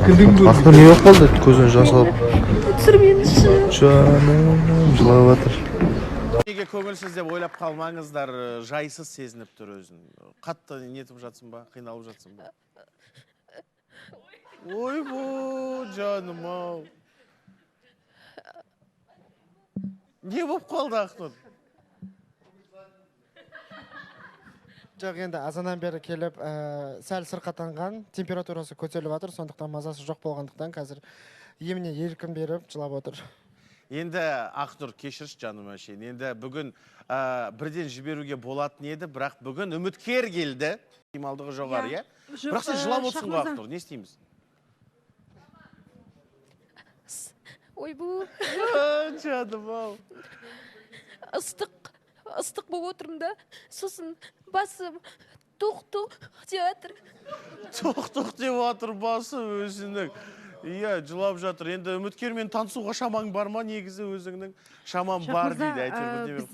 Aklı ne yok oldu gözün jас алып. Түсірмеңізші. Жаным жылап жатыр. Неге көңілсіз деп ойлап қалмаңыздар, жайсыз сезініп тұр өзін. Қатты нетіп жатсың ба, қиналып жатсың ба? Ойбу, жаным ау. Не болып қалды Ақтон? Жоқ, енді азаннан бері келіп, сәл сырқаттанған, температурасы көтеріліп жатыр, сондықтан мазасы жоқ болғандықтан қазір еміне еркін беріп жылап отыр. Енді Ақтұр кешірші жаным әшейін. Енді бүгін бірден жіберуге болатын еді, бірақ бүгін үміткер келді. Ималдығы жоғары, иә? Бірақ сен жылап отырсың ғой Ақтұр, не істейміз? Ойбу, Жаным ау. ыстық болып отырмын да, сосын басым тоқ-тоқ деп жатыр. Тоқ-тоқ деп жатыр басы өзінің. Иә, жылап жатыр. Енді үміткермен танысуға шамаң бар ма? Негізі өзіңнің шамам бар дейді.